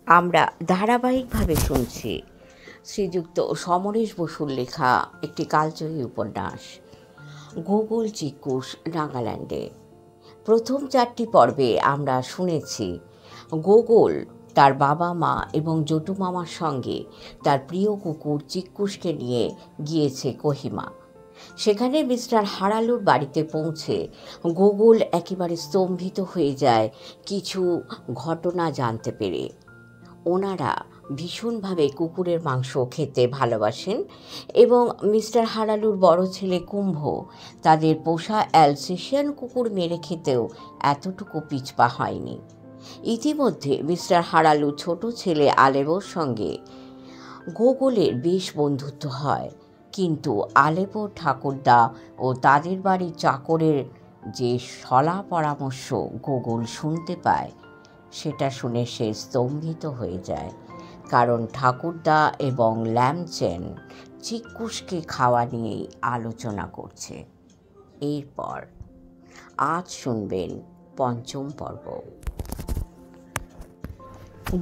আমরা ধারাবাহিকভাবে শুনছি শ্রীযুক্ত সমরেশ বসুর লেখা একটি কালজয়ী উপন্যাস গোকুল চিক্কুশ নাগাল্যান্ডে। প্রথম 4টি পর্বে আমরা শুনেছি গোকুল তার বাবা মা এবং জটু মামার সঙ্গে তার প্রিয় কুকুর চিক্কুশকে নিয়ে গিয়েছে কোহিমা। সেখানে মিস্টার হারালুর বাড়িতে পৌঁছে গোকুল একেবারে স্তম্ভিত হয়ে যায় কিছু ঘটনা জানতে পেরে। ওনারা ভীষণভাবে কুকুরের মাংস খেতে ভালোবাসেন এবং মিস্টার হারালুর বড় ছেলে কুম্ভ তাদের পোষা অ্যালসেশিয়ান কুকুর মেরে খেতেও এতটুকু পিছপা হয়নি। ইতিমধ্যে মিস্টার হারালু ছোট ছেলে আলেবোর সঙ্গে গোকুলের বেশ বন্ধুত্ব হয়, কিন্তু আলেপো ঠাকুরদা ও তাদের বাড়ির চাকরের যে সলা পরামর্শ গোকুল শুনতে পায় সেটা শুনে সে স্তম্ভিত হয়ে যায়, কারণ ঠাকুরদা এবং ল্যামচেন চিক্কুশকে খাওয়া নিয়েই আলোচনা করছে। এরপর আজ শুনবেন 5ম পর্ব।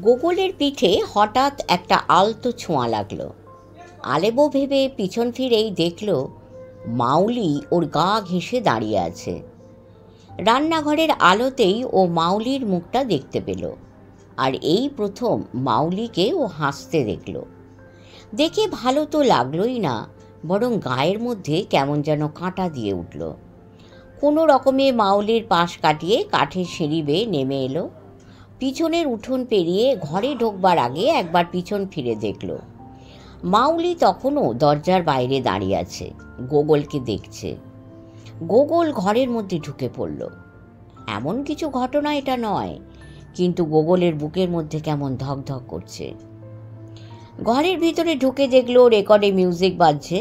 গোকুলের পিঠে হঠাৎ একটা আলতো ছোঁয়া লাগলো। আলেবো ভেবে পিছন ফিরেই দেখল মাউলি ওর গা ঘেঁষে দাঁড়িয়ে আছে। রান্নাঘরের আলোতেই ও মাউলির মুখটা দেখতে পেল, আর এই প্রথম মাউলিকে ও হাসতে দেখল। দেখে ভালো তো লাগলোই না, বরং গায়ের মধ্যে কেমন যেন কাঁটা দিয়ে উঠল। কোনো রকমে মাউলির পাশ কাটিয়ে কাঠের সিঁড়ি বেয়ে নেমে এলো। পিছনের উঠোন পেরিয়ে ঘরে ঢোকবার আগে একবার পিছন ফিরে দেখল মাউলি তখনও দরজার বাইরে দাঁড়িয়ে আছে, গোকুলকে দেখছে। গোকুল ঘরের মধ্যে ঢুকে পড়ল। এমন কিছু ঘটনা এটা নয়, কিন্তু গোকুলের বুকের মধ্যে কেমন ধকধক করছে। ঘরের ভিতরে ঢুকে দেখল রেকর্ডে মিউজিক বাজছে।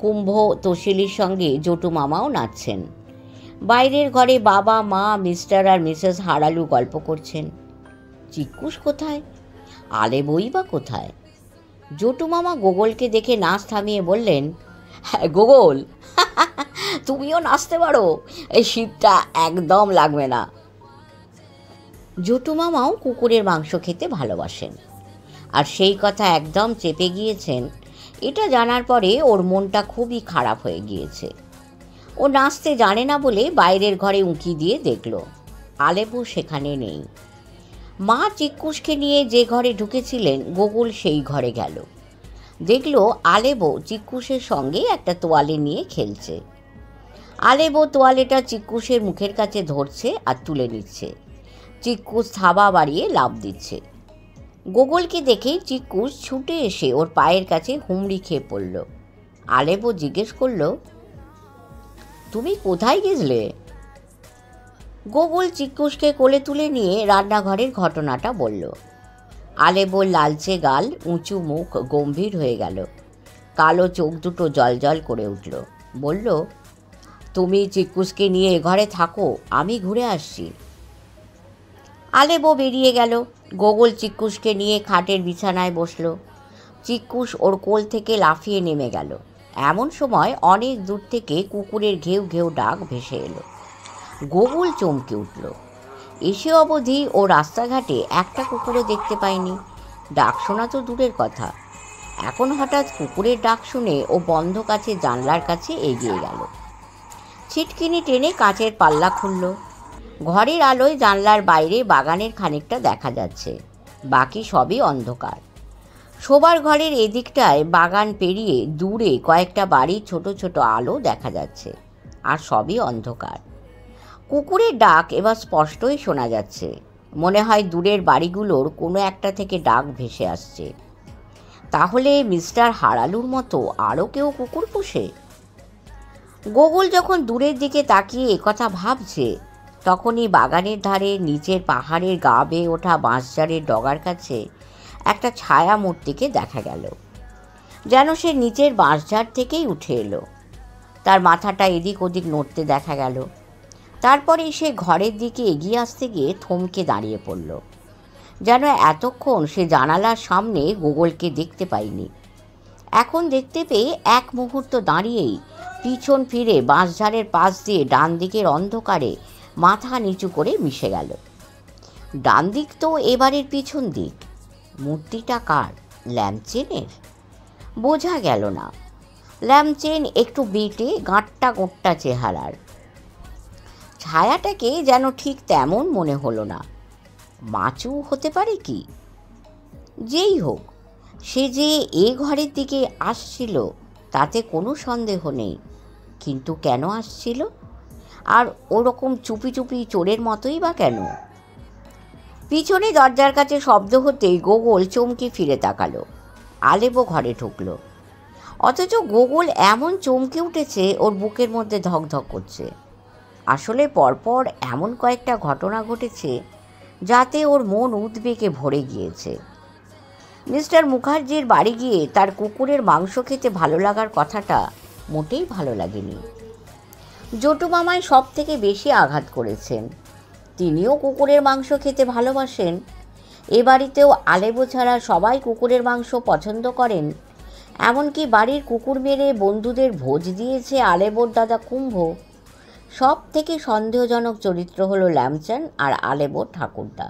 কুম্ভ তশিলির সঙ্গে জটু মামাও নাচছেন। বাইরের ঘরে বাবা মা মিস্টার আর মিসেস হারালু গল্প করছেন। চিক্কুশ কোথায়? আলেবোই বা কোথায়? জটু মামা গোকুলকে দেখে নাচ থামিয়ে বললেন, হ্যাঁ গোকুল, তুমিও নাচতে পারো, এই শীতটা একদম লাগবে না। জটু মামাও কুকুরের মাংস খেতে ভালোবাসেন, আর সেই কথা একদম চেপে গিয়েছেন। এটা জানার পরে ওর মনটা খুবই খারাপ হয়ে গিয়েছে। ও নাচতে জানে না বলে বাইরের ঘরে উঁকি দিয়ে দেখল আলেবো সেখানে নেই। মা চিক্কুশকে নিয়ে যে ঘরে ঢুকেছিলেন গোকুল সেই ঘরে গেল। দেখল আলেবো চিক্কুশের সঙ্গে একটা তোয়ালে নিয়ে খেলছে। আলেবো তোয়ালেটা চিক্কুশের মুখের কাছে ধরছে আর তুলে নিচ্ছে। চিক্কুশ থাবা বাড়িয়ে লাফ দিচ্ছে। গোকুলকে দেখেই চিক্কুশ ছুটে এসে ওর পায়ের কাছে হুমড়ি খেয়ে পড়ল। আলেবো জিজ্ঞেস করল, তুমি কোথায় গেছলে? গোকুল চিক্কুশকে কোলে তুলে নিয়ে রান্নাঘরের ঘটনাটা বলল। আলেবোর লালচে গাল, উঁচু মুখ গম্ভীর হয়ে গেল। কালো চোখ দুটো জলজল করে উঠল। বলল, তুমি চিক্কুশকে নিয়ে ঘরে থাকো, আমি ঘুরে আসছি। আলেবো বেরিয়ে গেল। গোকুল চিক্কুশকে নিয়ে খাটের বিছানায় বসল। চিক্কুশ ওর কোল থেকে লাফিয়ে নেমে গেল। এমন সময় অনেক দূর থেকে কুকুরের ঘেউ ঘেউ ডাক ভেসে এলো। গোকুল চমকে উঠল। এসে অবধি ও রাস্তাঘাটে একটা কুকুরও দেখতে পায়নি। ডাক শোনা তো দূরের কথা, এখন হঠাৎ কুকুরের ডাক শুনে ও বন্ধ কাছে জানলার কাছে এগিয়ে গেল। ছিটকিনি টেনে কাচের পাল্লা খুলল। ঘরের আলোয় জানলার বাইরে বাগানের খানিকটা দেখা যাচ্ছে, বাকি সবই অন্ধকার। শোবার ঘরের এদিকটায় বাগান পেরিয়ে দূরে কয়েকটা বাড়ির ছোট ছোট আলো দেখা যাচ্ছে, আর সবই অন্ধকার। কুকুরের ডাক এবার স্পষ্টই শোনা যাচ্ছে। মনে হয় দূরের বাড়িগুলোর কোনো একটা থেকে ডাক ভেসে আসছে। তাহলে মিস্টার হারালুর মতো আরও কেউ কুকুর পোষে? গোকুল যখন দূরের দিকে তাকিয়ে একথা ভাবছে, তখনই বাগানের ধারে নিচের পাহাড়ের গা বেয়ে ওঠা বাঁশঝাড়ের ডগার কাছে একটা ছায়া মূর্তিকে দেখা গেল, যেন সে নিচের বাঁশঝাড় থেকেই উঠে এলো। তার মাথাটা এদিক ওদিক নড়তে দেখা গেল। তারপরে সে ঘরের দিকে এগিয়ে আসতে গিয়ে থমকে দাঁড়িয়ে পড়ল, যেন এতক্ষণ সে জানালার সামনে গোকুলকে দেখতে পায়নি। এখন দেখতে পেয়ে এক মুহূর্ত দাঁড়িয়েই পিছন ফিরে বাঁশঝাড়ের পাশ দিয়ে ডান দিকের অন্ধকারে মাথা নিচু করে মিশে গেল। ডান দিক তো এবারের পিছন দিক, মূর্তিটা কার? ল্যাম্পচেনের? বোঝা গেল না। ল্যাম্পচেন একটু বেটে গাঁটটা গোট্টা চেহারার, ছায়াটাকে যেন ঠিক তেমন মনে হলো না। মাচু হতে পারে কি? যেই হোক, সে যে এ ঘরের দিকে আসছিল তাতে কোনো সন্দেহ নেই। কিন্তু কেন আসছিল? আর ওরকম চুপি চুপি চোরের মতোই বা কেন? পিছনে দরজার কাছে শব্দ হতেই গোগল চমকে ফিরে তাকালো। আলেবো ঘরে ঢুকলো। অথচ গোগল এমন চমকে উঠেছে ওর বুকের মধ্যে ধকধক করছে। আসলে পরপর এমন কয়েকটা ঘটনা ঘটেছে যাতে ওর মন উদ্বেগে ভরে গিয়েছে। মিস্টার মুখার্জির বাড়ি গিয়ে তার কুকুরের মাংস খেতে ভালো লাগার কথাটা মোটেই ভালো লাগেনি। জটু মামাই সব থেকে বেশি আঘাত করেছেন। তিনিও কুকুরের মাংস খেতে ভালোবাসেন। এ বাড়িতেও আলেবো ছাড়া সবাই কুকুরের মাংস পছন্দ করেন। এমনকি বাড়ির কুকুর মেরে বন্ধুদের ভোজ দিয়েছে আলেবোর দাদা কুম্ভ। সব থেকে সন্দেহজনক চরিত্র হলো ল্যাম্পচান আর আলেবোর ঠাকুরদা।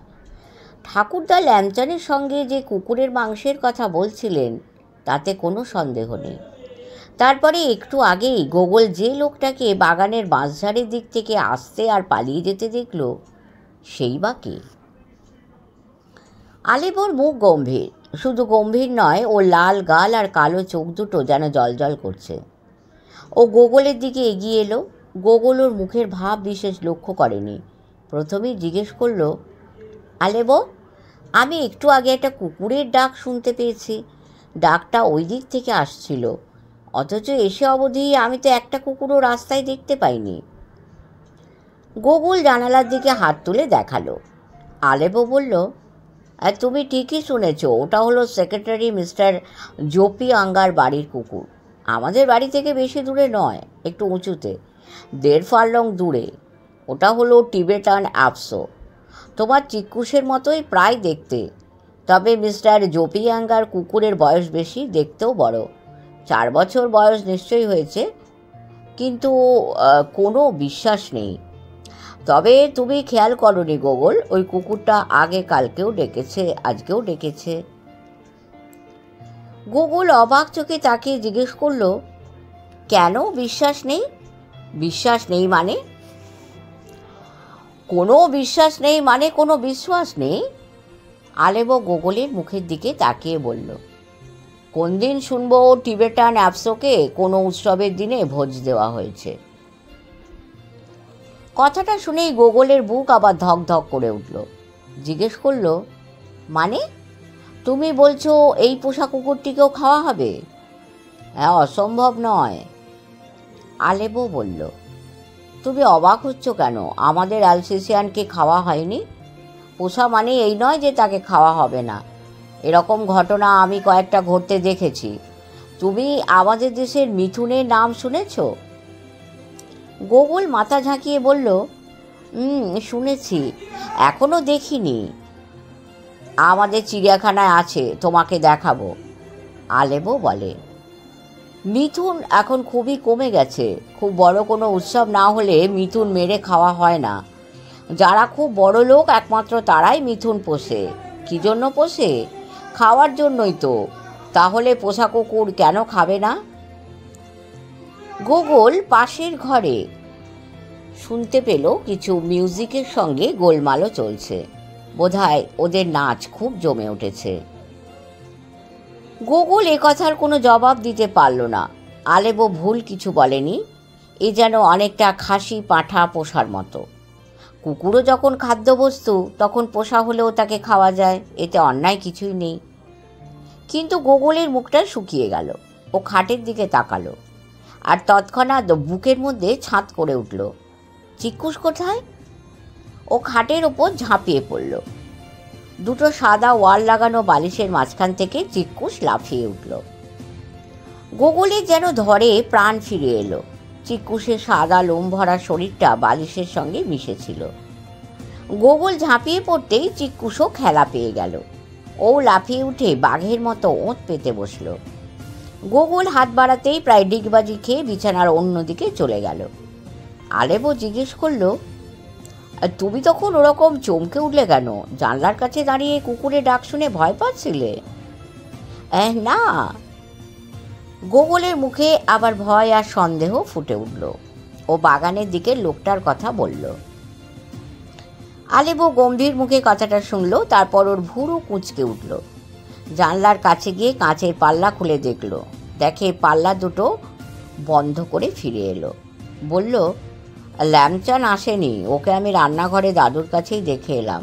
ঠাকুরদা ল্যাম্পচানের সঙ্গে যে কুকুরের মাংসের কথা বলছিলেন তাতে কোনো সন্দেহ নেই। তারপরে একটু আগেই গোগল যে লোকটাকে বাগানের বাঁশঝাড়ের দিক থেকে আসতে আর পালিয়ে যেতে দেখল, সেই বা কে? আলেবোর মুখ গম্ভীর। শুধু গম্ভীর নয়, ও লাল গাল আর কালো চোখ দুটো যেন জলজল করছে। ও গোগলের দিকে এগিয়ে এলো। গোগল ওর মুখের ভাব বিশেষ লক্ষ্য করেনি। প্রথমেই জিজ্ঞেস করল, আলেবো, আমি একটু আগে একটা কুকুরের ডাক শুনতে পেয়েছি। ডাকটা ওই দিক থেকে আসছিল, অথচ এসে অবধি আমি তো একটা কুকুরও রাস্তায় দেখতে পাইনি। গোগল জানালার দিকে হাত তুলে দেখালো। আলেবো বলল, তুমি ঠিকই শুনেছ, ওটা হলো সেক্রেটারি মিস্টার জোপি আঙ্গার বাড়ির কুকুর। আমাদের বাড়ি থেকে বেশি দূরে নয়, একটু উঁচুতে, 1.5 ফার্লং দূরে। ওটা হলো টিবেটান অ্যাপসো, তোমার চিক্কুসের মতোই প্রায় দেখতে। তবে মিস্টার জোপি আঙ্গার কুকুরের বয়স বেশি, দেখতেও বড়। 4 বছর বয়স নিশ্চয়ই হয়েছে, কিন্তু কোনো বিশ্বাস নেই। তবে তুমি খেয়াল করনি গোগল, ওই কুকুরটা আগে কালকেও ডেকেছে, আজকেও ডেকেছে। গোগল অবাক চোখে তাকিয়ে জিজ্ঞেস করল, কেন বিশ্বাস নেই? বিশ্বাস নেই মানে? কোনো বিশ্বাস নেই মানে কোনো বিশ্বাস নেই? আলেবো গোগলের মুখের দিকে তাকিয়ে বলল, কোন দিন শুনবো টিবেটান অ্যাপসোকে কোনো উৎসবের দিনে ভোজ দেওয়া হয়েছে? কথাটা শুনেই গোগলের বুক আবার ধক ধক করে উঠল। জিজ্ঞেস করল, মানে? তুমি বলছো এই পোষা কুকুরটিকেও খাওয়া হবে? হ্যাঁ, অসম্ভব নয়। আলেবো বলল, তুমি অবাক হচ্ছ কেন? আমাদের অ্যালসেসিয়ানকে খাওয়া হয়নি। পোষা মানে এই নয় যে তাকে খাওয়া হবে না। এরকম ঘটনা আমি কয়েকটা ঘটতে দেখেছি। তুমি আমাদের দেশের মিথুনের নাম শুনেছ? গোগল মাথা ঝাঁকিয়ে বলল, শুনেছি, এখনো দেখিনি। আমাদের চিড়িয়াখানায় আছে, তোমাকে দেখাবো। আলেবো বলে, মিথুন এখন খুবই কমে গেছে। খুব বড় কোনো উৎসব না হলে মিথুন মেরে খাওয়া হয় না। যারা খুব বড় লোক একমাত্র তারাই মিথুন পোষে। কী জন্য পোষে? খাওয়ার জন্যই তো। তাহলে পোষা কুকুর কেন খাবে না? গোগল পাশের ঘরে শুনতে পেল কিছু মিউজিকের সঙ্গে গোলমালও চলছে। বোধহয় ওদের নাচ খুব জমে উঠেছে। গোগল এ কথার কোনো জবাব দিতে পারল না। আলেবো ভুল কিছু বলেনি। এ যেন অনেকটা খাসি পাঁঠা পোষার মতো। কুকুরও যখন খাদ্যবস্তু, তখন পোষা হলেও তাকে খাওয়া যায়, এতে অন্যায় কিছুই নেই। কিন্তু গোগলের মুখটা শুকিয়ে গেল। ও খাটের দিকে তাকালো, আর তৎক্ষণাৎ বুকের মধ্যে ছাঁদ করে উঠল। চিক্কুস কোথায়? ও খাটের ওপর ঝাঁপিয়ে পড়ল। দুটো সাদা ওয়াল লাগানো বালিশের মাঝখান থেকে চিক্কুস লাফিয়ে উঠল। গোগলের যেন ধরে প্রাণ ফিরে এলো। চিক্কুসের সাদা লোম ভরা শরীরটা বালিশের সঙ্গে মিশেছিল। গোগল ঝাঁপিয়ে পড়তেই চিক্কুসও খেলা পেয়ে গেল। ও লাফিয়ে উঠে বাঘের মতো ওঁত পেতে বসল। গোগল হাত বাড়াতেই প্রায় ডিগবাজি খেয়ে বিছানার অন্যদিকে চলে গেল। আলেবো জিজ্ঞেস করল, আর তুমি তখন ওরকম চমকে উঠলে কেন? জানলার কাছে দাঁড়িয়ে কুকুরের ডাক শুনে ভয় পাচ্ছিলে? না। গোগলের মুখে আবার ভয় আর সন্দেহ ফুটে উঠল। ও বাগানের দিকে লোকটার কথা বলল। আলেবো গম্ভীর মুখে কথাটা শুনল, তারপর ওর ভুরু কুঁচকে উঠল। জানলার কাছে গিয়ে কাঁচের পাল্লা খুলে দেখল, দেখে পাল্লা দুটো বন্ধ করে ফিরে এলো। বলল, ল্যাম্পচান আসেনি, ওকে আমি রান্নাঘরে দাদুর কাছেই দেখে এলাম।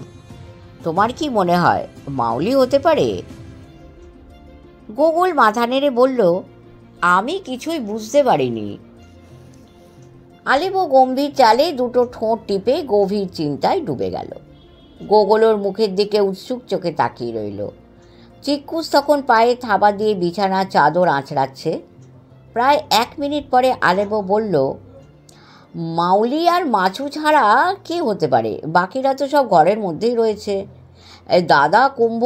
তোমার কি মনে হয় মাউলি হতে পারে? গোগল মাথা নেড়ে বলল, আমি কিছুই বুঝতে পারিনি। আলেবো গম্ভীর চালে দুটো ঠোঁট টিপে গভীর চিন্তায় ডুবে গেল। গোগলোর মুখের দিকে উৎসুক চোখে তাকিয়ে রইল। চিক্কুস তখন পায়ে থাবা দিয়ে বিছানার চাদর আঁচড়াচ্ছে। প্রায় 1 মিনিট পরে আলেবো বলল, মাউলি আর মাছু ছাড়া কে হতে পারে? বাকিরা তো সব ঘরের মধ্যেই রয়েছে। দাদা কুম্ভ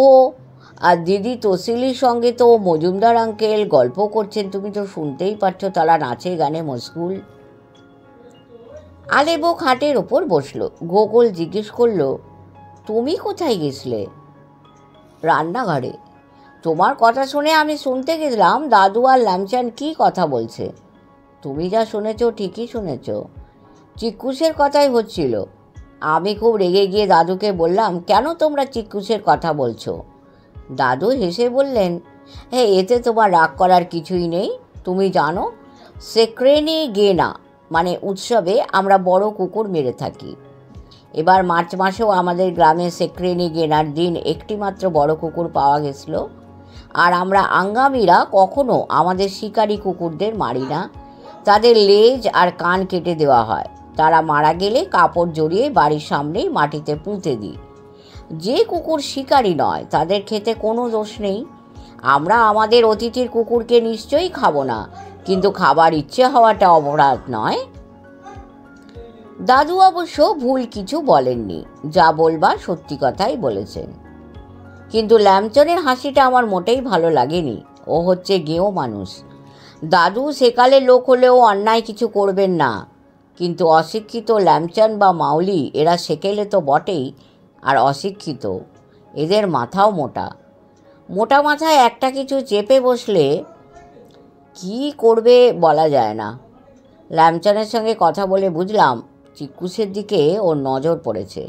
আর দিদি তসিলির সঙ্গে তো মজুমদার আঙ্কেল গল্প করছেন, তুমি তো শুনতেই পারছো, তারা নাচে গানে মশগুল। আলেবো খাটের ওপর বসলো। গোগল জিজ্ঞেস করলো, তুমি কোথায় গেছিলে? রান্নাঘরে। তোমার কথা শুনে আমি শুনতে গেছিলাম দাদু আর ল্যাম্পচান কি কথা বলছে। তুমি যা শুনেছ ঠিকই শুনেছ, চিক্কুসের কথাই হচ্ছিল। আমি খুব রেগে গিয়ে দাদুকে বললাম, কেন তোমরা চিক্কুসের কথা বলছো? দাদু হেসে বললেন, এতে তোমার রাগ করার কিছুই নেই। তুমি জানো, সেক্রেনি গেনা মানে উৎসবে আমরা বড় কুকুর মেরে থাকি। এবার মার্চ মাসেও আমাদের গ্রামে সেক্রেনি গেনার দিন একটি মাত্র বড় কুকুর পাওয়া গেছিল। আর আমরা আঙ্গামিরা কখনো আমাদের শিকারি কুকুরদের মারি না, তাদের লেজ আর কান কেটে দেওয়া হয়। তারা মারা গেলে কাপড় জড়িয়ে বাড়ির সামনেই মাটিতে পুঁতে দিই। যে কুকুর শিকারি নয় তাদের খেতে কোনো দোষ নেই। আমরা আমাদের অতিথির কুকুরকে নিশ্চয়ই খাবো না, কিন্তু খাবার ইচ্ছে হওয়াটা অপরাধ নয়। দাদু অবশ্য ভুল কিছু বলেননি, যা বলবার সত্যি কথাই বলেছেন। কিন্তু ল্যাম্পচনের হাসিটা আমার মোটেই ভালো লাগেনি। ও হচ্ছে গেঁয়ো মানুষ। দাদু সেকালের লোক হলেও অন্যায় কিছু করবেন না, কিন্তু অশিক্ষিত ল্যাম্পচন বা মাউলি এরা সেকেলে তো বটেই, আর অশিক্ষিত। এদের মাথাও মোটা। মোটা মাথায় একটা কিছু চেপে বসলে কি করবে বলা যায় না। ল্যাম্পচনের সঙ্গে কথা বলে বুঝলাম চিক্কুসের দিকে ওর নজর পড়েছে।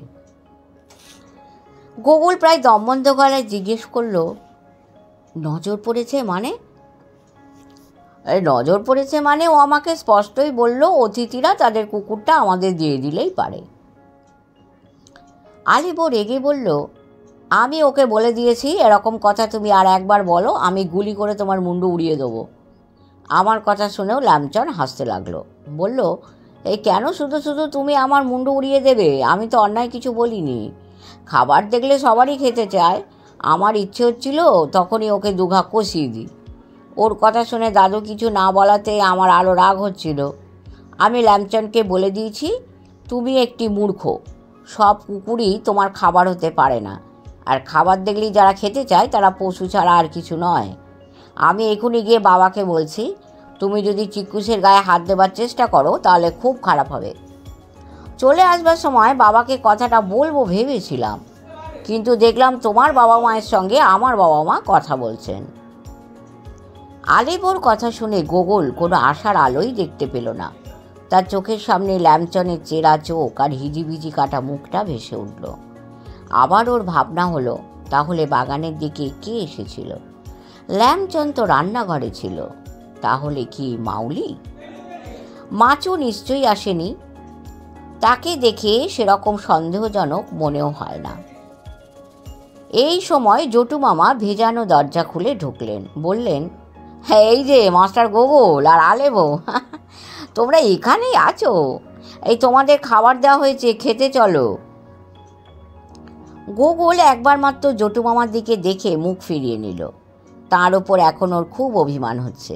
গোগল প্রায় দমবন্ধ গলায় জিজ্ঞেস করলো, নজর পড়েছে মানে? নজর পড়েছে মানে ও আমাকে স্পষ্টই বলল, অতিথিরা তাদের কুকুরটা আমাদের দিয়ে দিলেই পারে। আলেবো রেগে বলল, আমি ওকে বলে দিয়েছি এরকম কথা তুমি আর একবার বলো, আমি গুলি করে তোমার মুন্ডু উড়িয়ে দেবো। আমার কথা শুনেও ল্যাম্পচন হাসতে লাগলো। বলল, কেন শুধু শুধু তুমি আমার মুন্ডু উড়িয়ে দেবে? আমি তো অন্যায় কিছু বলিনি। খাবার দেখলে সবারই খেতে চায়। আমার ইচ্ছে হচ্ছিল তখনই ওকে দুঘা কষিয়ে দিই। ওর কথা শুনে দাদু কিছু না বলাতে আমার আরও রাগ হচ্ছিল। আমি ল্যাম্পচনকে বলে দিয়েছি, তুমি একটি মূর্খ, সব কুকুরই তোমার খাবার হতে পারে না, আর খাবার দেখলেই যারা খেতে চায় তারা পশু ছাড়া আর কিছু নয়। আমি এখনই গিয়ে বাবাকে বলছি, তুমি যদি চিক্কুসের গায়ে হাত দেবার চেষ্টা করো তাহলে খুব খারাপ হবে। চলে আসবার সময় বাবাকে কথাটা বলবো ভেবেছিলাম, কিন্তু দেখলাম তোমার বাবা মায়ের সঙ্গে আমার বাবা মা কথা বলছেন। আলেবোর কথা শুনে গোগল কোনো আশার আলোই দেখতে পেল না। তার চোখের সামনে ল্যাম্পচনের চেরা চোখ আর হিজিবিজি কাটা মুখটা ভেসে উঠল। আবার ওর ভাবনা হলো, তাহলে বাগানের দিকে কে এসেছিল? ল্যাম্পচন তো রান্নাঘরে ছিল, তাহলে কি মাউলি? মাছও নিশ্চয়ই আসেনি, তাকে দেখে সেরকম সন্দেহজনক মনেও হয় না। এই সময় জটু মামা ভেজানো দরজা খুলে ঢুকলেন। বললেন, এই যে মাস্টার গোগল আর আলেবো, তোমরা এখানেই আছো? তোমাদের খাবার দেওয়া হয়েছে, খেতে চলো। গোগল একবার মাত্র জটু মামার দিকে দেখে মুখ ফিরিয়ে নিল। তার ওপর এখন ওর খুব অভিমান হচ্ছে।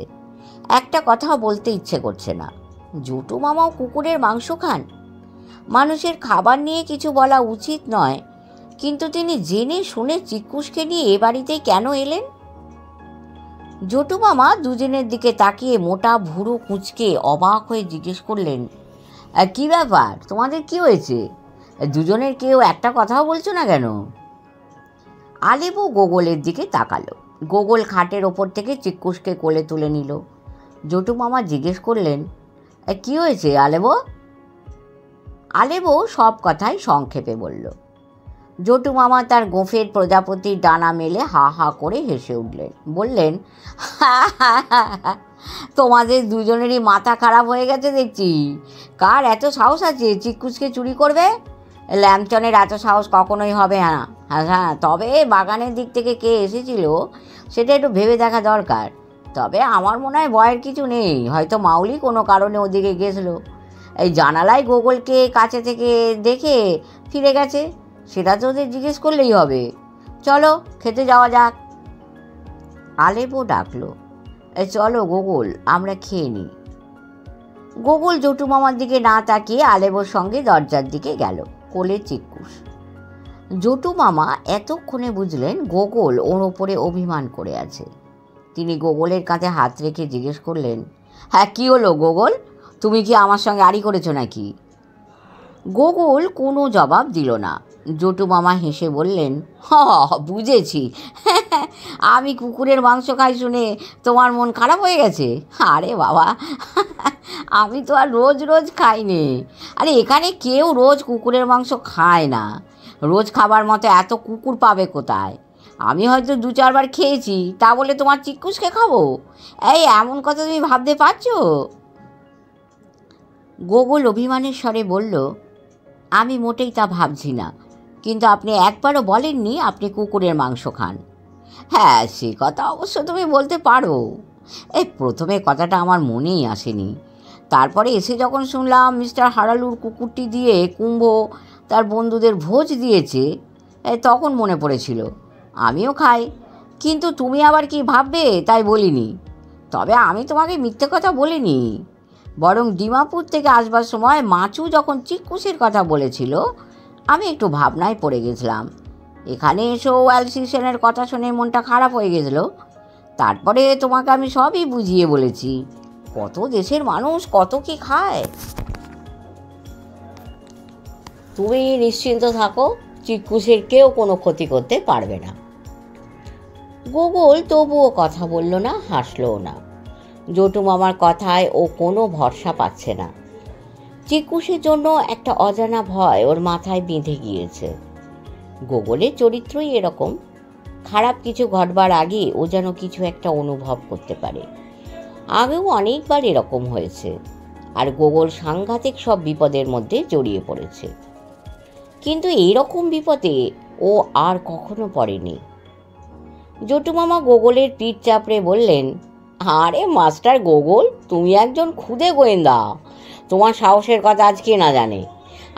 একটা কথাও বলতে ইচ্ছে করছে না। জটু মামাও কুকুরের মাংস খান? মানুষের খাবার নিয়ে কিছু বলা উচিত নয়, কিন্তু তিনি জেনে শুনে চিক্কুসকে নিয়ে এ বাড়িতে কেন এলেন? জটু মামা দুজনের দিকে তাকিয়ে মোটা ভুরু কুঁচকে অবাক হয়ে জিজ্ঞেস করলেন, কি ব্যাপার, তোমাদের কি হয়েছে? দুজনের কেউ একটা কথাও বলছো না কেন? আলেবু গোগলের দিকে তাকালো। গোগল খাটের ওপর থেকে চিক্কুসকে কোলে তুলে নিল। জটু মামা জিজ্ঞেস করলেন, কি হয়েছে আলেবু? আলেবু সব কথাই সংক্ষেপে বলল। জটু মামা তার গোঁফের প্রজাপতির ডানা মেলে হা হা করে হেসে উঠলেন। বললেন, তোমাদের দুজনেরই মাথা খারাপ হয়ে গেছে দেখছি। কার এত সাহস আছে চিক্কুসকে চুরি করবে? ল্যাম্পটনের এত সাহস কখনোই হবে না। হ্যাঁ, তবে বাগানের দিক থেকে কে এসেছিল সেটা একটু ভেবে দেখা দরকার। তবে আমার মনে হয় ভয়ের কিছু নেই, হয়তো মাউলি কোনো কারণে ওদিকে গেছিলো। এই জানালায় গোগলকে কাছে থেকে দেখে ফিরে গেছে, সেটা তো ওদের জিজ্ঞেস করলেই হবে। চলো খেতে যাওয়া যাক। আলেবু ডাকলো, চলো গোগল, আমরা খেয়ে নিই। গোগল জটু মামার দিকে না তাকিয়ে আলেবুর সঙ্গে দরজার দিকে গেল। কোলে চিক্কুস। জটু মামা এতক্ষণে বুঝলেন গোগল ওর ওপরে অভিমান করে আছে। তিনি গোগলের কাঁধে হাত রেখে জিজ্ঞেস করলেন, হ্যাঁ কী হলো গোগল, তুমি কি আমার সঙ্গে আড়ি করেছো নাকি? গোগল কোনো জবাব দিল না। জটু মামা হেসে বললেন, বুঝেছি, আমি কুকুরের মাংস খাই শুনে তোমার মন খারাপ হয়ে গেছে। আরে বাবা, আমি তো আর রোজ রোজ খাইনি। আরে এখানে কেউ রোজ কুকুরের মাংস খায় না। রোজ খাবার মতো এত কুকুর পাবে কোথায়? আমি হয়তো 2-4 বার খেয়েছি, তা বলে তোমার চিক্কুসকে খাবো? এই এমন কথা তুমি ভাবতে পারছো? গোগল অভিমানের স্বরে বলল, আমি মোটেই তা ভাবছি না, কিন্তু আপনি একবারও বলেননি আপনি কুকুরের মাংস খান। হ্যাঁ, সে কথা অবশ্য তুমি বলতে পারো। এই প্রথমে কথাটা আমার মনেই আসেনি, তারপরে এসে যখন শুনলাম মিস্টার হারালুর কুকুরটি দিয়ে কুম্ভ তার বন্ধুদের ভোজ দিয়েছে, তখন মনে পড়েছিল আমিও খাই। কিন্তু তুমি আবার কি ভাববে তাই বলিনি। তবে আমি তোমাকে মিথ্যে কথা বলিনি, বরং ডিমাপুর থেকে আসবার সময় মাচু যখন চিক্কুসের কথা বলেছিল আমি একটু ভাবনায় পড়ে গেছিলাম। এখানে এসেও অ্যালসিশনের কথা শুনে মনটা খারাপ হয়ে গেছিল। তারপরে তোমাকে আমি সবই বুঝিয়ে বলেছি। কত দেশের মানুষ কত কি খায়। তুমি নিশ্চিন্ত থাকো, চিক্কুসের কেউ কোনো ক্ষতি করতে পারবে না। গোগল তবুও কথা বলল না, হাসলও না। জটু মামার কথায় ও কোনো ভরসা পাচ্ছে না। চিক্কুসের জন্য একটা অজানা ভয় ওর মাথায় বেঁধে গিয়েছে। গোগলের চরিত্রই এরকম, খারাপ কিছু ঘটবার আগে ও যেন কিছু একটা অনুভব করতে পারে। আগেও অনেকবার এরকম হয়েছে, আর গোগল সাংঘাতিক সব বিপদের মধ্যে জড়িয়ে পড়েছে। কিন্তু এইরকম বিপদে ও আর কখনো পড়েনি। জটু মামা গোগলের পিঠ চাপড়ে বললেন, আরে মাস্টার গোগল, তুমি একজন খুদে গোয়েন্দা, তোমার সাহসের কথা আজকে না জানে,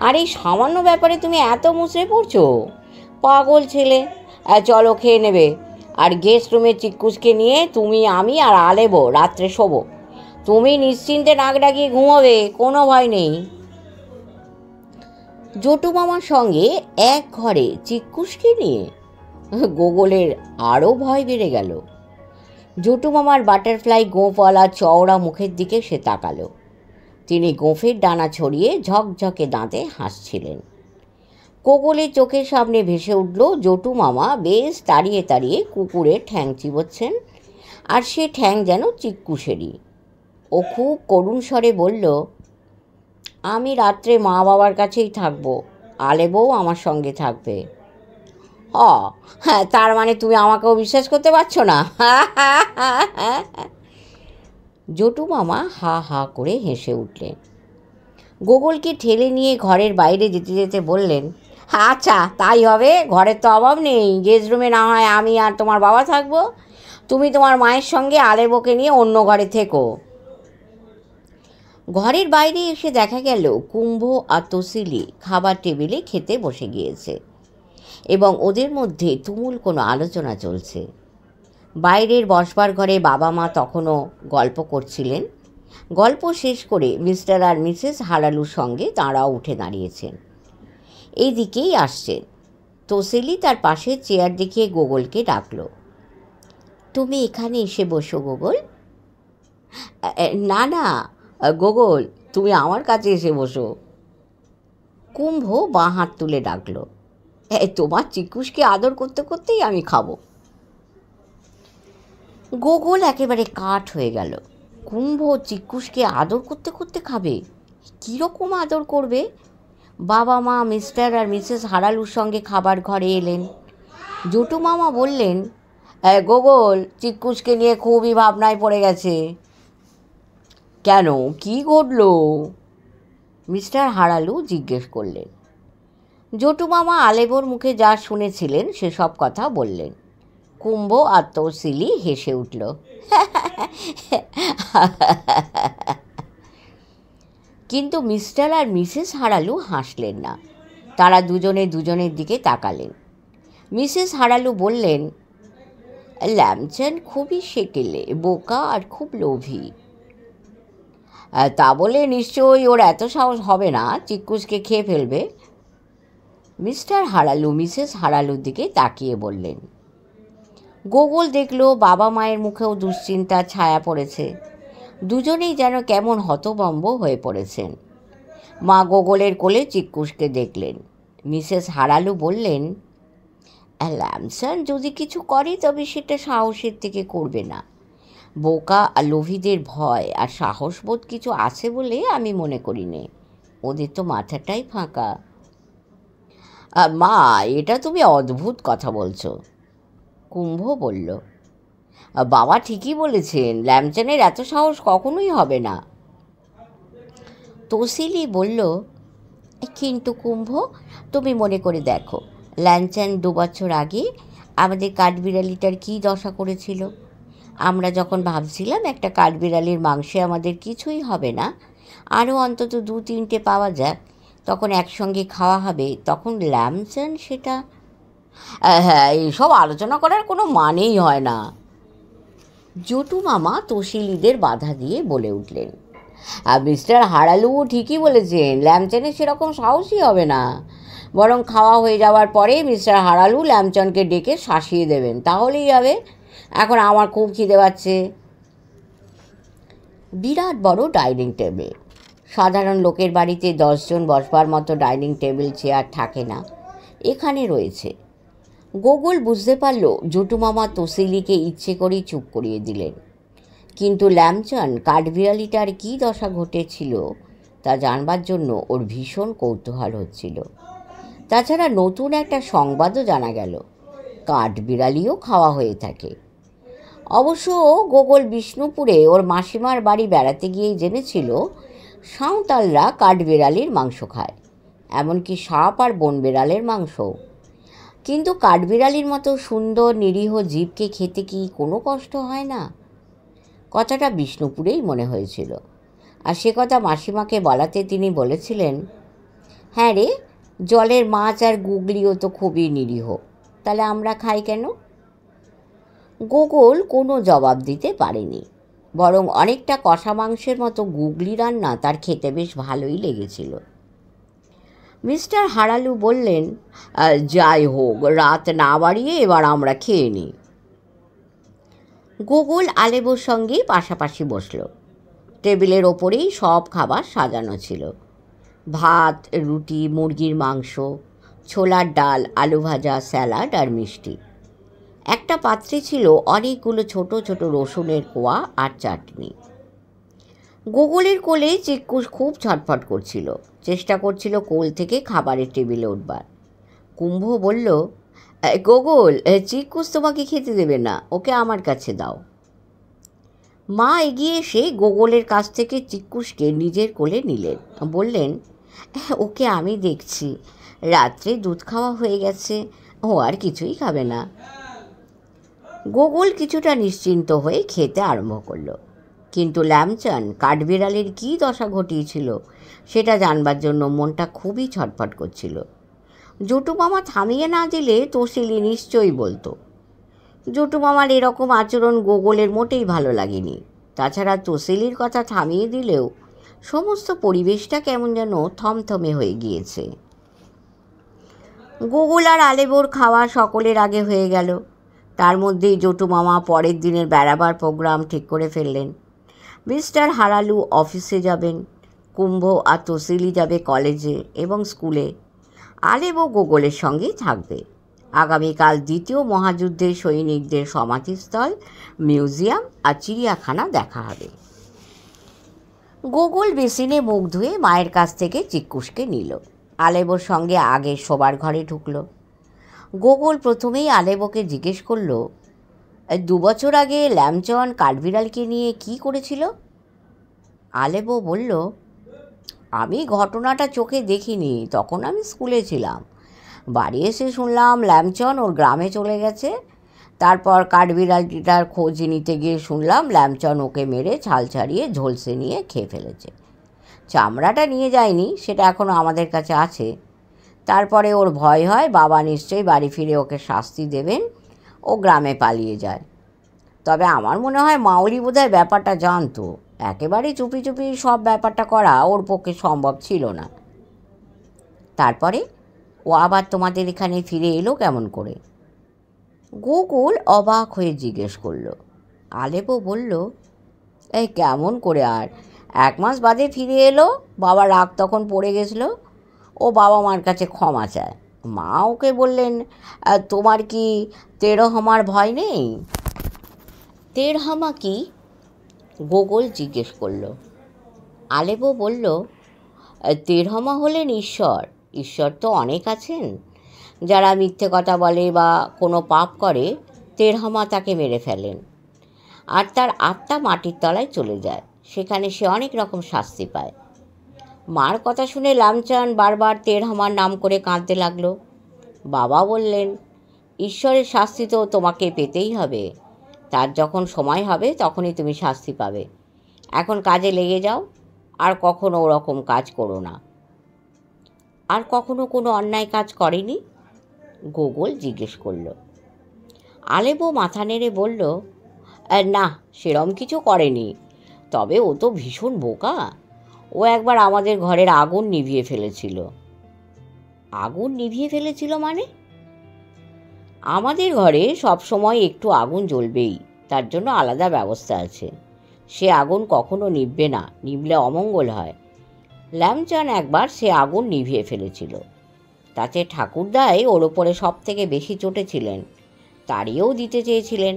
আর এই সামান্য ব্যাপারে তুমি এত মুচড়ে পড়ছো? পাগল ছেলে। চলো খেয়ে নেবে, আর গেস্ট রুমে চিক্কুসকে নিয়ে তুমি, আমি আর আলেবু রাত্রে শোবো। তুমি নিশ্চিন্তে নাক ডাকিয়ে ঘুমোবে, কোনো ভয় নেই। জটু মামার সঙ্গে এক ঘরে চিক্কুসকে নিয়ে গোগলের আরও ভয় বেড়ে গেল। জটু মামার বাটারফ্লাই গোঁফওয়ালা চওড়া মুখের দিকে সে তাকালো। তিনি গোঁফের ডানা ছড়িয়ে ঝকঝকে দাঁতে হাসছিলেন। গোগলের চোখের সামনে ভেসে উঠল জটু মামা বেশ তাড়িয়ে তাড়িয়ে কুকুরের ঠ্যাং চিবোচ্ছেন, আর সে ঠ্যাং যেন চিক্কুসেরই। ও খুব করুণ স্বরে বলল, আমি রাত্রে মা বাবার কাছেই থাকবো, আলেবুও আমার সঙ্গে থাকবে। হ্যাঁ, তার মানে তুমি আমাকেও বিশ্বাস করতে পারছো না? জটু মামা হা হা করে হেসে উঠলেন। গোগলকে ঠেলে নিয়ে ঘরের বাইরে যেতে যেতে বললেন, আচ্ছা তাই হবে, ঘরের তো অভাব নেই। গেস্ট রুমে না হয় আমি আর তোমার বাবা থাকবো, তুমি তোমার মায়ের সঙ্গে আলেবুকে নিয়ে অন্য ঘরে থেকো। ঘরের বাইরে এসে দেখা গেল কুম্ভ আর তসিলি খাবার টেবিলে খেতে বসে গিয়েছে, এবং ওদের মধ্যে তুমুল কোনো আলোচনা চলছে। বাইরের বসবার ঘরে বাবা মা তখনও গল্প করছিলেন। গল্প শেষ করে মিস্টার আর মিসেস হারালুর সঙ্গে তাঁরাও উঠে দাঁড়িয়েছেন, এই দিকেই আসছেন। তসিলি তার পাশের চেয়ার দেখিয়ে গোগলকে ডাকল, তুমি এখানে এসে বসো গোগল। না না গোগল, তুমি আমার কাছে এসে বসো। কুম্ভ বাঁ হাত তুলে ডাকল, তোমার চিকুসকে আদর করতে করতেই আমি খাবো। গোগল একেবারে কাঠ হয়ে গেল। কুম্ভ চিকুসকে আদর করতে করতে খাবে? কীরকম আদর করবে? বাবা মা মিস্টার আর মিসেস হারালুর সঙ্গে খাবার ঘরে এলেন। জটু মামা বললেন, গোগল চিকুসকে নিয়ে খুবই ভাবনায় পড়ে গেছে। কেন, কি ঘটল? মিস্টার হারালু জিজ্ঞেস করলেন। জটু মামা আলেবর মুখে যা শুনেছিলেন সেসব কথা বললেন। কুম্ভ আর তৌসিলি হেসে উঠল। কিন্তু মিস্টার আর মিসেস হারালু হাসলেন না। তারা দুজনে দুজনের দিকে তাকালেন। মিসেস হারালু বললেন, ল্যামচান খুবই সেকেলে, বোকা আর খুব লোভী। তা বলে নিশ্চয়ই ওর এত সাহস হবে না চিকুসকে খেয়ে ফেলবে। মিস্টার হারালু মিসেস হারালুর দিকে তাকিয়ে বললেন। গোগল দেখল বাবা মায়ের মুখেও দুশ্চিন্তার ছায়া পড়েছে। দুজনেই যেন কেমন হতভম্ব হয়ে পড়েছেন। মা গোগলের কোলে চিকুসকে দেখলেন। মিসেস হারালু বললেন, ল্যামসান যদি কিছু করে তবে সেটা সাহসের থেকে করবে না। বোকা আর লোভীদের ভয় আর সাহসবোধ কিছু আছে বলে আমি মনে করি নে। ওদের তো মাথাটাই ফাঁকা। মা, এটা তুমি অদ্ভুত কথা বলছো। কুম্ভ বলল, বাবা ঠিকই বলেছেন, ল্যামচানের এত সাহস কখনোই হবে না। তৌসিলি বলল, কিন্তু কুম্ভ, তুমি মনে করে দেখো, ল্যামচান 2 বছর আগে আমাদের কাঠবিড়ালিটার কী দশা করেছিল। আমরা যখন ভাবছিলাম একটা কাঠবিড়ালির মাংসে আমাদের কিছুই হবে না, আরও অন্তত 2-3টে পাওয়া যাক, তখন একসঙ্গে খাওয়া হবে, তখন ল্যামচান সেটা। হ্যাঁ, এইসব আলোচনা করার কোনো মানেই হয় না। জটু মামা তৌসিলিদের বাধা দিয়ে বলে উঠলেন, মিস্টার হারালু ঠিকই বলেছেন, ল্যামচানের সেরকম সাহসই হবে না। বরং খাওয়া হয়ে যাওয়ার পরে মিস্টার হারালু ল্যামচানকে ডেকে শাসিয়ে দেবেন, তাহলেই হবে। এখন আমার খুব খিদে পাচ্ছে। বিরাট বড় ডাইনিং টেবিল। সাধারণ লোকের বাড়িতে 10 জন বসবার মতো ডাইনিং টেবিল চেয়ার থাকে না, এখানে রয়েছে। গোগল বুঝতে পারল জটু মামা তৌসিলিকে ইচ্ছে করেই চুপ করিয়ে দিলেন। কিন্তু ল্যামচান কাঠবিড়ালিটার কী দশা ঘটেছিল তা জানবার জন্য ওর ভীষণ কৌতূহল হচ্ছিল। তাছাড়া নতুন একটা সংবাদও জানা গেল, কাঠবিড়ালিও খাওয়া হয়ে থাকে। অবশ্য গোগল বিষ্ণুপুরে ওর মাসিমার বাড়ি বেড়াতে গিয়েই জেনেছিল সাঁওতালরা কাঠবিড়ালির মাংস খায়, এমনকি সাপ আর বনবিড়ালের মাংসও। কিন্তু কাঠবিড়ালির মতো সুন্দর নিরীহ জীবকে খেতে কি কোনো কষ্ট হয় না? কথাটা বিষ্ণুপুরেই মনে হয়েছিল। আর সে কথা মাসিমাকে বলাতে তিনি বলেছিলেন, হ্যাঁ রে, জলের মাছ আর গুগলিও তো খুবই নিরীহ, তাহলে আমরা খাই কেন? গোগল কোনো জবাব দিতে পারেনি, বরং অনেকটা কষা মাংসের মতো গুগলি রান্না তার খেতে বেশ ভালোই লেগেছিল। মিস্টার হারালু বললেন, যাই হোক, রাত না বাড়িয়ে এবার আমরা খেয়ে নিই। গোগল আলেবর সঙ্গেই পাশাপাশি বসল। টেবিলের ওপরেই সব খাবার সাজানো ছিল, ভাত, রুটি, মুরগির মাংস, ছোলার ডাল, আলু ভাজা, স্যালাড আর মিষ্টি। একটা পাত্রে ছিল অনেকগুলো ছোট ছোট রসুনের কোয়া আর চাটনি। গোগলের কোলে চিকুস খুব ছটফট করছিল, চেষ্টা করছিল কোল থেকে খাবারের টেবিলে উঠবার। কুম্ভ বলল, গোগল, চিকুস তোমাকে খেতে দেবে না, ওকে আমার কাছে দাও। মা এগিয়ে এসে গোগলের কাছ থেকে চিকুসকে নিজের কোলে নিলেন, বললেন, ওকে আমি দেখছি, রাত্রে দুধ খাওয়া হয়ে গেছে, ও আর কিছুই খাবে না। গোগল কিছুটা নিশ্চিন্ত হয়ে খেতে আরম্ভ করল। কিন্তু ল্যামচান কাঠবিড়ালির কী দশা ঘটিয়েছিল সেটা জানবার জন্য মনটা খুবই ছটফট করছিল। জটু মামা থামিয়ে না দিলে তৌসিলি নিশ্চয়ই বলতো। জটু মামার এরকম আচরণ গোগলের মোটেই ভালো লাগেনি। তাছাড়া তৌসিলির কথা থামিয়ে দিলেও সমস্ত পরিবেশটা কেমন যেন থমথমে হয়ে গিয়েছে। গোগল আর আলেবর খাওয়া সকলের আগে হয়ে গেল। তার মধ্যেই জটু মামা পরের দিনের বেড়াবার প্রোগ্রাম ঠিক করে ফেললেন। মিস্টার হারালু অফিসে যাবেন, কুম্ভ আর তসিলি যাবে কলেজে এবং স্কুলে। আলেব ও গোগলের সঙ্গেই থাকবে। আগামীকাল দ্বিতীয় মহাযুদ্ধের সৈনিকদের সমাধিস্থল, মিউজিয়াম আর চিড়িয়াখানা দেখা হবে। গোগল বেসিনে মুখ ধুয়ে মায়ের কাছ থেকে চিক্কুসকে নিল। আলেবর সঙ্গে আগে শোবার ঘরে ঢুকল। গোগল প্রথমেই আলেবকে জিজ্ঞেস করল, 2 বছর আগে ল্যামচন কাঠবিড়ালকে নিয়ে কি করেছিল? আলেব বলল, আমি ঘটনাটা চোখে দেখিনি, তখন আমি স্কুলে ছিলাম। বাড়ি এসে শুনলাম ল্যামচন ওর গ্রামে চলে গেছে। তারপর কাঠবিড়ালটার খোঁজ নিতে গিয়ে শুনলাম ল্যামচন ওকে মেরে ছাল ছাড়িয়ে ঝলসে নিয়ে খেয়ে ফেলেছে। চামড়াটা নিয়ে যায়নি, সেটা এখনও আমাদের কাছে আছে। তারপরে ওর ভয় হয় বাবা নিশ্চয়ই বাড়ি ফিরে ওকে শাস্তি দেবেন, ও গ্রামে পালিয়ে যায়। তবে আমার মনে হয় মাউলি বোধহয় ব্যাপারটা জানতো। একেবারে চুপি চুপি সব ব্যাপারটা করা ওর পক্ষে সম্ভব ছিল না। তারপরে ও আবার তোমাদের এখানে ফিরে এলো কেমন করে? গোকুল অবাক হয়ে জিজ্ঞেস করলো। আলেপ বলল, এই কেমন করে আর, 1 মাস বাদে ফিরে এলো। বাবা রাগ তখন পড়ে গেছিল। ও বাবা মার কাছে ক্ষমা চায়। মা ওকে বললেন, তোমার কি তেরহমার ভয় নেই? তেরহমা কি? গোগল জিজ্ঞেস করল। আলেপ বলল, তেরহমা হলেন ঈশ্বর। ঈশ্বর তো অনেক আছেন। যারা মিথ্যে কথা বলে বা কোনো পাপ করে, তেরহমা তাকে মেরে ফেলেন, আর তার আত্মা মাটির তলায় চলে যায়। সেখানে সে অনেক রকম শাস্তি পায়। মার কথা শুনে লামচান বারবার তেরহমার নাম করে কাঁদতে লাগলো। বাবা বললেন, ঈশ্বরের শাস্তি তো তোমাকে পেতেই হবে। তার যখন সময় হবে তখনই তুমি শাস্তি পাবে। এখন কাজে লেগে যাও, আর কখনো ওরকম কাজ করো না। আর কখনো কোনো অন্যায় কাজ করেনি? গোগল জিজ্ঞেস করল। আলেপ মাথা নেড়ে বলল, না, সেরম কিছু করেনি। তবে ও তো ভীষণ বোকা। ও একবার আমাদের ঘরের আগুন নিভিয়ে ফেলেছিল। আগুন নিভিয়ে ফেলেছিল মানে? আমাদের ঘরে সব সময় একটু আগুন জ্বলবেই, তার জন্য আলাদা ব্যবস্থা আছে। সে আগুন কখনো নিভবে না, নিভলে অমঙ্গল হয়। ল্যামচান একবার সে আগুন নিভিয়ে ফেলেছিল। তাতে ঠাকুরদাই ওর ওপরে সব থেকে বেশি চটেছিলেন, তাড়িয়েও দিতে চেয়েছিলেন।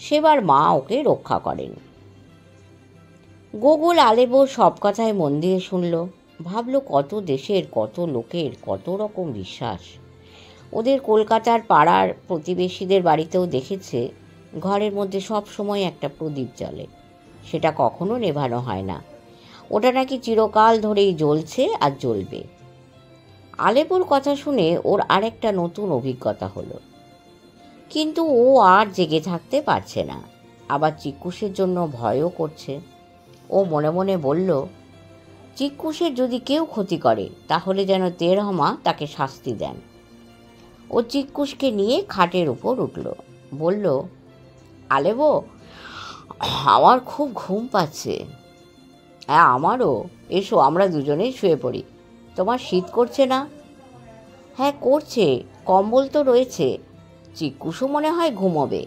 সেবার মা ওকে রক্ষা করেন। গোগল আলেবর সব কথায় মন দিয়ে শুনল। ভাবল কত দেশের, কত লোকের কত রকম বিশ্বাস। ওদের কলকাতার পাড়ার প্রতিবেশীদের বাড়িতেও দেখেছে ঘরের মধ্যে সব সময় একটা প্রদীপ জ্বলে। সেটা কখনো নেভানো হয় না। ওটা নাকি চিরকাল ধরেই জ্বলছে আর জ্বলবে। আলেপুর কথা শুনে ওর আরেকটা নতুন অভিজ্ঞতা হলো। কিন্তু ও আর জেগে থাকতে পারছে না। আবার চিক্কুসের জন্য ভয়ও করছে। ও মনে মনে বলল, চিক্কুসের যদি কেউ ক্ষতি করে তাহলে যেন তেরহমা তাকে শাস্তি দেন। ও চিক্কুসকে নিয়ে খাটের উপর উঠল। বলল, আলেব, আমার খুব ঘুম পাচ্ছে। হ্যাঁ, আমারও। এসো আমরা দুজনেই শুয়ে পড়ি। তোমার শীত করছে না? হ্যাঁ করছে, কম্বল তো রয়েছে। চিক্কুসও মনে হয় ঘুমোবে।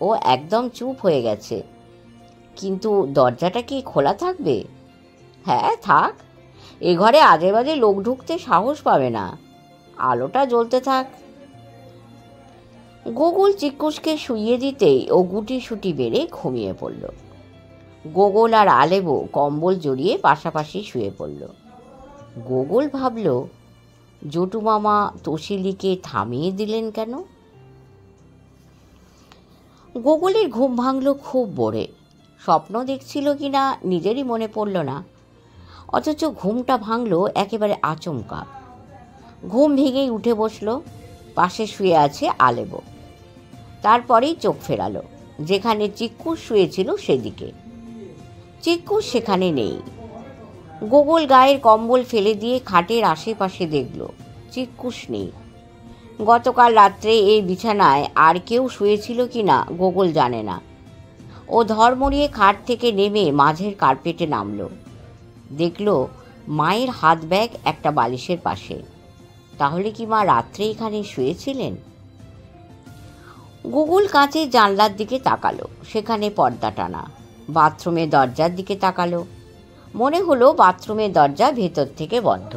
ও একদম চুপ হয়ে গেছে। কিন্তু দরজাটা কি খোলা থাকবে? হ্যাঁ থাক, এ ঘরে আজে বাজে লোক ঢুকতে সাহস পাবে না। আলোটা জ্বলতে থাক। গোগল চিক্কুসকে শুইয়ে দিতেই ও গুটি সুটি বেড়ে ঘুমিয়ে পড়ল। গোগল আর আলেবও কম্বল জড়িয়ে পাশাপাশি শুয়ে পড়ল। গোগল ভাবল, জটু মামা তসিলিকে থামিয়ে দিলেন কেন? গোগলের ঘুম ভাঙল খুব ভোরে। স্বপ্ন দেখছিল কিনা নিজেরই মনে পড়ল না, অথচ ঘুমটা ভাঙল একেবারে আচমকা। ঘুম ভেঙেই উঠে বসল। পাশে শুয়ে আছে আলেব। তারপরেই চোখ ফেরালো, যেখানে চিক্কুস শুয়েছিল সেদিকে। চিক্কুস সেখানে নেই। গোগল গায়ের কম্বল ফেলে দিয়ে খাটের আশেপাশে দেখল, চিক্কুস নেই। গতকাল রাত্রে এই বিছানায় আর কেউ শুয়েছিল কিনা গোগল জানে না। ও ধড়মড়িয়ে খাট থেকে নেমে মাঝের কার্পেটে নামল। দেখল মায়ের হাত ব্যাগ একটা বালিশের পাশে। তাহলে কি মা রাত্রে এখানে শুয়েছিলেন? গোগল কাঁচের জানলার দিকে তাকালো, সেখানে পর্দা টানা। বাথরুমের দরজার দিকে তাকালো, মনে হলো বাথরুমের দরজা ভেতর থেকে বন্ধ।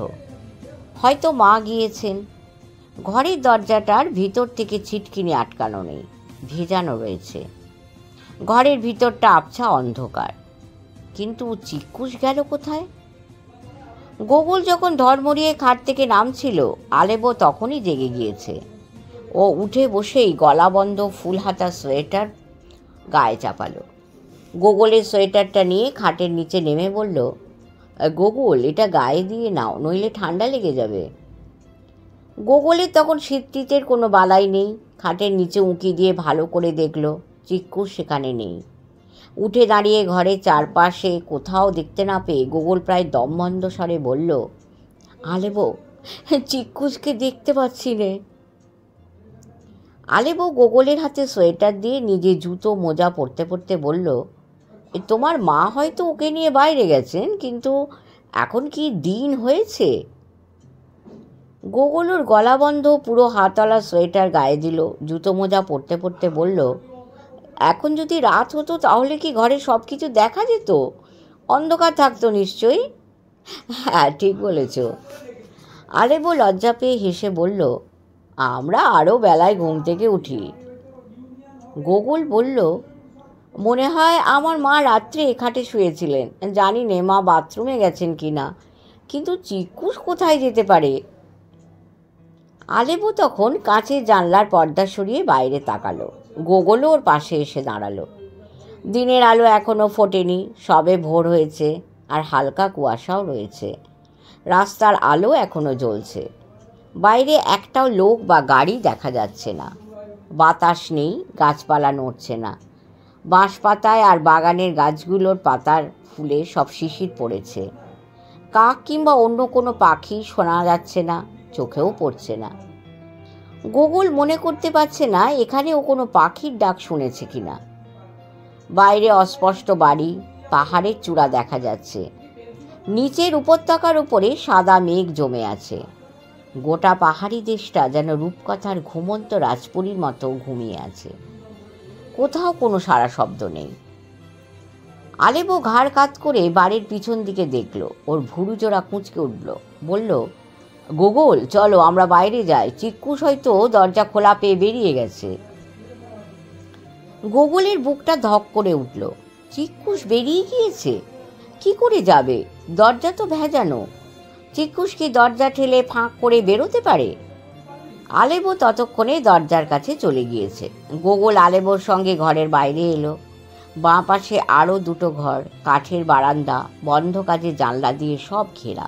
হয়তো মা গিয়েছেন। ঘরের দরজাটার ভিতর থেকে ছিটকিনি আটকানো নেই, ভেজানো রয়েছে। ঘরের ভিতরটা আবছা অন্ধকার। কিন্তু চিক্কুশ গেল কোথায়? গোকুল যখন ধর্মরিয়ে খাট থেকে নামছিল, আলেবো তখনই জেগে গিয়েছে। ও উঠে বসেই গলা বন্ধ ফুল হাতা সোয়েটার গায়ে চাপালো। গোকুলের সোয়েটারটা নিয়ে খাটের নিচে নেমে বলল, গোকুল, এটা গায়ে দিয়ে নাও, নইলে ঠান্ডা লেগে যাবে। গোকুলের তখন শীতের কোনো বালাই নেই। খাটের নিচে উঁকি দিয়ে ভালো করে দেখল, চিক্কুশ সেখানে নেই। উঠে দাঁড়িয়ে ঘরের চারপাশে কোথাও দেখতে না পেয়ে গোকুল প্রায় দমবন্ধ স্বরে বলল, আলেবো, চিক্কুশকে দেখতে পাচ্ছি রে। আলেবো গোকুলের হাতে সোয়েটার দিয়ে নিজে জুতো মোজা পরতে পরতে বলল, তোমার মা হয়তো ওকে নিয়ে বাইরে গেছেন, কিন্তু এখন কি দিন হয়েছে? গোকুলুর গলা বন্ধ পুরো হাতওয়ালা সোয়েটার গায়ে দিল, জুতো মোজা পরতে পরতে বলল, এখন যদি রাত হতো তাহলে কি ঘরে সব কিছু দেখা যেত? অন্ধকার থাকতো নিশ্চয়ই। হ্যাঁ, ঠিক বলেছ। আলেবো লজ্জা পেয়ে হেসে বলল, আমরা আরও বেলায় ঘুম থেকে উঠি। গোকুল বলল, মনে হয় আমার মা রাত্রে খাটে শুয়েছিলেন। জানি নে মা বাথরুমে গেছেন কি না, কিন্তু চিক্কুশ কোথায় যেতে পারে? আলেবো তখন কাঁচের জানলার পর্দা সরিয়ে বাইরে তাকালো। গোকুলও ওর পাশে এসে দাঁড়ালো। দিনের আলো এখনও ফোটেনি, সবে ভোর হয়েছে, আর হালকা কুয়াশাও রয়েছে। রাস্তার আলো এখনও জ্বলছে। বাইরে একটাও লোক বা গাড়ি দেখা যাচ্ছে না। বাতাস নেই, গাছপালা নড়ছে না। বাঁশ পাতায় আর বাগানের গাছগুলোর পাতার ফুলে সব শিশির পড়েছে। কাক কিংবা অন্য কোনো পাখি শোনা যাচ্ছে না, চোখেও পড়ছে না। গোকুল মনে করতে পারছে না এখানে ও কোনো পাখির ডাক শুনেছে কিনা। বাইরে অস্পষ্ট বাড়ি, পাহাড়ের চূড়া দেখা যাচ্ছে। নিচের উপত্যকার উপরে সাদা মেঘ জমে আছে। গোটা পাহাড়ি দেশটা যেন রূপকথার ঘুমন্ত রাজপুরীর মতো ঘুমিয়ে আছে। কোথাও কোনো সারা শব্দ নেই। আলেবো ঘাড় কাত করে বাড়ির পিছন দিকে দেখল। ওর ভুরু জোড়া কুঁচকে উঠল। বলল, গোকুল, চলো আমরা বাইরে যাই, চিক্কুশ হয়তো দরজা খোলা পেয়ে বেরিয়ে গেছে। গোকুলের বুকটা ধক করে উঠল। চিক্কুশ বেরিয়ে গিয়েছে? কি করে যাবে? দরজা তো ভেজানো। চিক্কুশ কি দরজা ঠেলে ফাঁক করে বেরোতে পারে? আলেবো ততক্ষণে দরজার কাছে চলে গিয়েছে। গোকুল আলেবোর সঙ্গে ঘরের বাইরে এলো। বাঁ পাশে আরও দুটো ঘর, কাঠের বারান্দা, বন্ধ কাজের জানলা দিয়ে সব ঘেরা।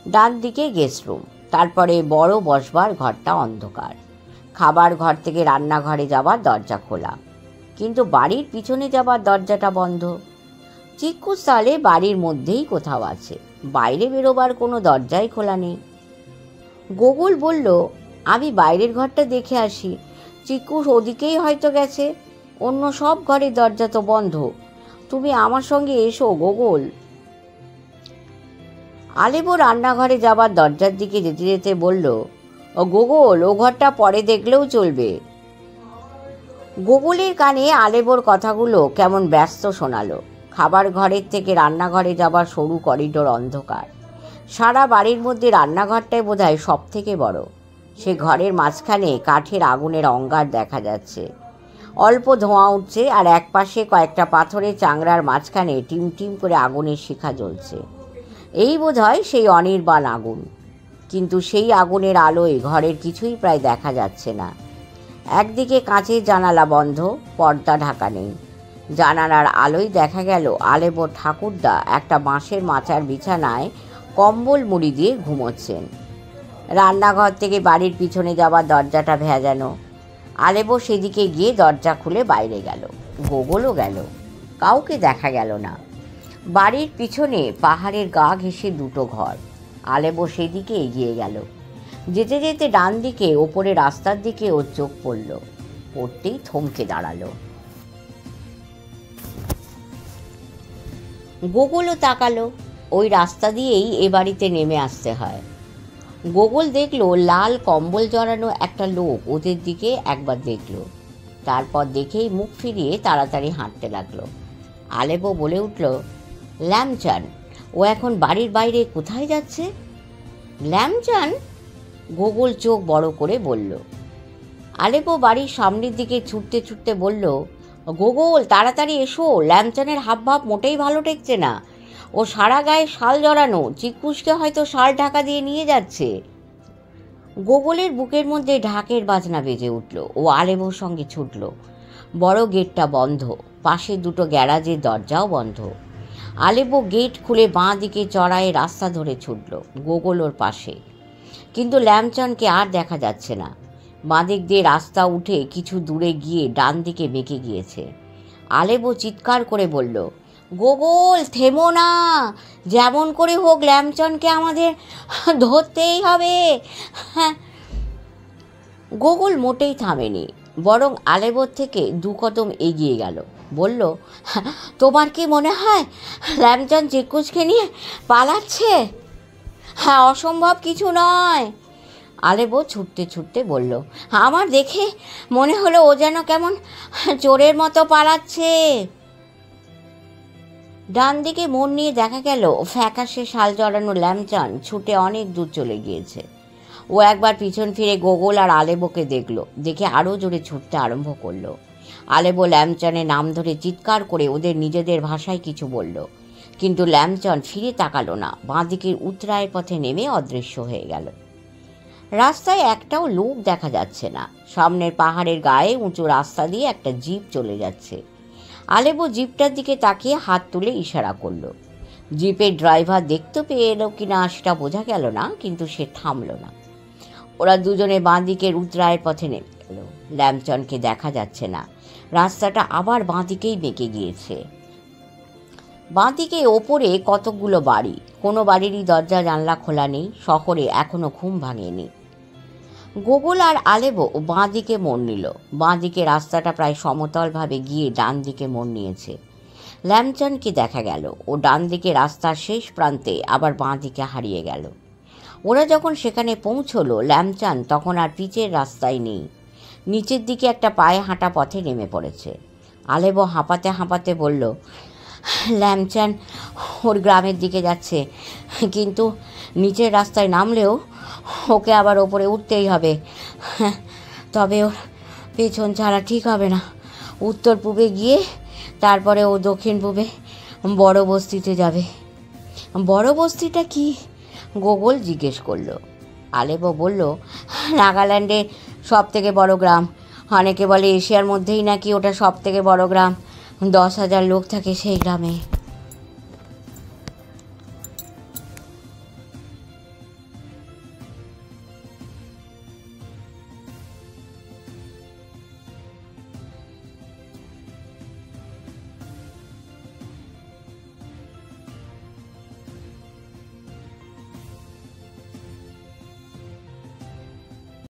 ডান দিকে গেস্ট রুম, তারপরে বড় বসবার ঘরটা অন্ধকার। খাবার ঘর থেকে রান্নাঘরে যাবার দরজা খোলা, কিন্তু বাড়ির পিছনে যাবার দরজাটা বন্ধ। চিক্কুশ তাহলে বাড়ির মধ্যেই কোথাও আছে, বাইরে বেরোবার কোনো দরজাই খোলা নেই। গোকুল বলল, আমি বাইরের ঘরটা দেখে আসি। চিক্কুশ ওদিকেই হয়তো গেছে। অন্য সব ঘরের দরজা তো বন্ধ। তুমি আমার সঙ্গে এসো গোকুল। আলেবো রান্নাঘরে যাবার দরজার দিকে যেতে যেতে বলল, ও গোকুল, ও ঘরটা পরে দেখলেও চলবে। গোকুলের কানে আলেবোর কথাগুলো কেমন ব্যস্ত শোনালো। খাবার ঘরের থেকে রান্নাঘরে যাবার সরু করিডোর অন্ধকার। সারা বাড়ির মধ্যে রান্নাঘরটাই বোধহয় সব থেকে বড়। সে ঘরের মাঝখানে কাঠের আগুনের অঙ্গার দেখা যাচ্ছে। অল্প ধোঁয়া উঠছে, আর একপাশে কয়েকটা পাথরের চাংড়ার মাঝখানে টিম টিম করে আগুনের শিখা জ্বলছে। এই বোধহয় সেই অনির্বাণ আগুন। কিন্তু সেই আগুনের আলোয় ঘরের কিছুই প্রায় দেখা যাচ্ছে না। একদিকে কাঁচের জানালা বন্ধ, পর্দা ঢাকা নেই। জানালার আলোয় দেখা গেল আলেবোর ঠাকুরদা একটা বাঁশের মাচার বিছানায় কম্বল মুড়ি দিয়ে ঘুমোচ্ছেন। রান্নাঘর থেকে বাড়ির পিছনে যাবার দরজাটা ভেজানো। আলেবো সেদিকে গিয়ে দরজা খুলে বাইরে গেল। গোকুলও গেল। কাউকে দেখা গেল না। বাড়ির পিছনে পাহাড়ের গা ঘেঁষে দুটো ঘর। আলেবো সেদিকে এগিয়ে গেল। যেতে যেতে ডান দিকে ওপরে রাস্তার দিকে ওর চোখ পড়ল। পড়তেই থমকে দাঁড়ালো। গোকুলও তাকালো। ওই রাস্তা দিয়েই এ বাড়িতে নেমে আসতে হয়। গোকুল দেখলো লাল কম্বল জড়ানো একটা লোক ওদের দিকে একবার দেখল, তারপর দেখেই মুখ ফিরিয়ে তাড়াতাড়ি হাঁটতে লাগলো। আলেবো বলে উঠল, ল্যাম্পচান, ও এখন বাড়ির বাইরে কোথায় যাচ্ছে? ল্যামচান? গোগল চোখ বড় করে বলল। আলেপো বাড়ির সামনের দিকে ছুটতে ছুটতে বলল, গোগল তাড়াতাড়ি এসো, ল্যামচানের হাবভাব মোটেই ভালো ঠেকছে না। ও সারা গায়ে শাল জড়ানো, চিকুসকে হয়তো শাল ঢাকা দিয়ে নিয়ে যাচ্ছে। গোগলের বুকের মধ্যে ঢাকের বাজনা বেজে উঠল। ও আলেবোর সঙ্গে ছুটল। বড় গেটটা বন্ধ, পাশে দুটো গ্যারাজের দরজাও বন্ধ। আলেবো গেট খুলে বাঁ দিকে চড়ায় রাস্তা ধরে ছুটল, গোগল ওর পাশে। কিন্তু ল্যামচানকে আর দেখা যাচ্ছে না। বাঁদিক দিয়ে রাস্তা উঠে কিছু দূরে গিয়ে ডান দিকে বেঁকে গিয়েছে। আলেবো চিৎকার করে বলল, গোগল থেমো না, যেমন করে হোক ল্যামচানকে আমাদের ধরতেই হবে। হ্যাঁ। গোগল মোটেই থামেনি, বরং আলেবোর থেকে 2 কদম এগিয়ে গেল। বলল, তোমার কি মনে হয় ল্যামচান চিকুসকে নিয়ে পালাচ্ছে? হ্যাঁ, অসম্ভব কিছু নয়। আলেবো ছুটতে ছুটতে বলল, আমার দেখে মনে হলো ও যেন কেমন চোরের মতো পালাচ্ছে। ডান দিকে মোড় নিয়ে দেখা গেল ফ্যাকাশে শাল জড়ানো ল্যামচান ছুটে অনেক দূর চলে গিয়েছে। ও একবার পিছন ফিরে গোগল আর আলেবোকে দেখে আরও জোরে ছুটতে আরম্ভ করলো। আলেবো ল্যামচানের নাম ধরে চিৎকার করে ওদের নিজেদের ভাষায় কিছু বলল, কিন্তু ল্যামচান ফিরে তাকালো না, বাঁদিকের উতরায়ের পথে নেমে অদৃশ্য হয়ে গেল। রাস্তায় একটাও লোক দেখা যাচ্ছে না। সামনের পাহাড়ের গায়ে উঁচু রাস্তা দিয়ে একটা জিপ চলে যাচ্ছে। আলেবো জিপটার দিকে তাকিয়ে হাত তুলে ইশারা করলো। জিপের ড্রাইভার দেখতে পেয়ে এলো কিনা সেটা বোঝা গেল না, কিন্তু সে থামল না। ওরা দুজনে বাঁদিকের উতরায়ের পথে নেমে গেল। ল্যামচানকে দেখা যাচ্ছে না। রাস্তাটা আবার বাঁদিকেই বেঁকে গিয়েছে। বাঁদিকে ওপরে কতকগুলো বাড়ি, কোনো বাড়িরই দরজা জানলা খোলা নেই। শহরে এখনো ঘুম ভাঙেনি। গোগল আর আলেবো বাঁদিকে মোড় নিল। বাঁদিকে রাস্তাটা প্রায় সমতলভাবে গিয়ে ডান দিকে মোড় নিয়েছে। ল্যামচানকে দেখা গেল, ও ডান দিকে রাস্তার শেষ প্রান্তে আবার বাঁদিকে হারিয়ে গেল। ওরা যখন সেখানে পৌঁছলো, ল্যামচান তখন আর পিচের রাস্তায় নেই, নিচের দিকে একটা পায়ে হাঁটা পথে নেমে পড়েছে। আলেবো হাঁপাতে হাঁপাতে বলল, ল্যামচান ওর গ্রামের দিকে যাচ্ছে, কিন্তু নিচের রাস্তায় নামলেও ওকে আবার ওপরে উঠতেই হবে। তবে ওর পেছন ছাড়া ঠিক হবে না। উত্তর পূবে গিয়ে তারপরে ও দক্ষিণ পূবে বড় বস্তিতে যাবে। বড় বস্তিটা কি? গোগল জিজ্ঞেস করলো। আলেবো বলল, নাগাল্যান্ডের সব থেকে বড় গ্রাম। অনেকে বলে এশিয়ার মধ্যেই নাকি ওটা সব থেকে বড় গ্রাম। 10,000 লোক থাকে সেই গ্রামে।